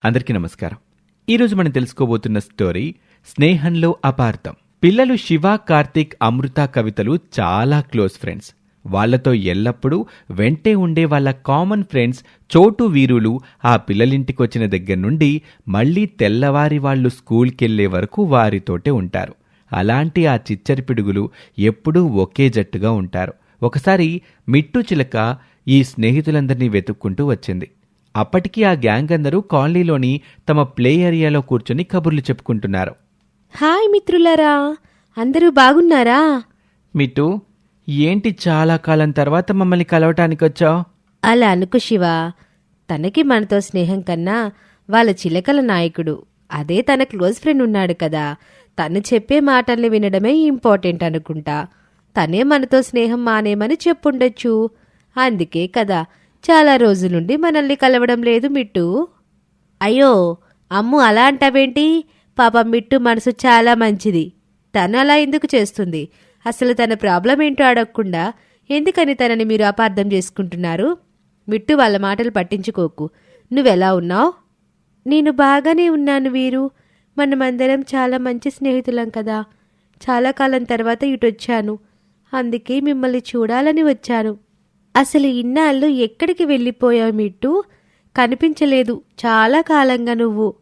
అందరికీ నమస్కారం. ఈరోజు మనం తెలుసుకోబోతున్న స్టోరీ స్నేహంలో అపార్థం. పిల్లలు శివ, కార్తీక్, అమృత, కవితలు చాలా క్లోజ్ ఫ్రెండ్స్. వాళ్లతో ఎల్లప్పుడూ వెంటే ఉండే వాళ్ళ కామన్ ఫ్రెండ్స్ చోటు, వీరులు ఆ పిల్లలింటికొచ్చిన దగ్గర నుండి మళ్లీ తెల్లవారి వాళ్ళు స్కూల్కెళ్లే వరకు వారితోటే ఉంటారు. అలాంటి ఆ చిచ్చరి పిడుగులు ఎప్పుడూ ఒకే జట్టుగా ఉంటారు. ఒకసారి మిట్టు చిలక ఈ స్నేహితులందరినీ వెతుక్కుంటూ వచ్చింది. అప్పటికి ఆ గ్యాంగ్ అందరూ కాలనీలోని తమ ప్లే ఏరియాలో కూర్చొని కబుర్లు చెప్పుకుంటున్నారు. హాయ్ మిత్రులారా, అందరూ బాగున్నారా? మిట్టు, ఏంటి చాలా కాలం తర్వాత మమ్మల్ని కలవటానికి వచ్చావు? అలా అనుకు శివ. తనకి మనతో స్నేహం కన్నా వాళ్ళ చిలకల నాయకుడు, అదే తన క్లోజ్ ఫ్రెండ్ ఉన్నాడు కదా, తను చెప్పే మాటల్ని వినడమే ఇంపార్టెంట్ అనుకుంటా. తనే మనతో స్నేహం మానేమని చెప్పుండొచ్చు. అందుకే కదా చాలా రోజుల నుండి మనల్ని కలవడం లేదు మిట్టు. అయ్యో అమ్ము, అలా అంటావేంటి? పాప మిట్టు మనసు చాలా మంచిది. తను అలా ఎందుకు చేస్తుంది? అసలు తన ప్రాబ్లం ఏంటో అడగకుండా ఎందుకని తనని మీరు అపార్థం చేసుకుంటున్నారు? మిట్టు వాళ్ళ మాటలు పట్టించుకోకు. నువ్వెలా ఉన్నావు? నేను బాగానే ఉన్నాను వీరు. మనమందరం చాలా మంచి స్నేహితులం కదా. చాలా కాలం తర్వాత ఇటొచ్చాను. అందుకే మిమ్మల్ని చూడాలని వచ్చాను. అసలు ఇన్నాళ్ళు ఎక్కడికి వెళ్ళిపోయావు మిట్టు? కనిపించలేదు చాలా కాలంగా నువ్వు.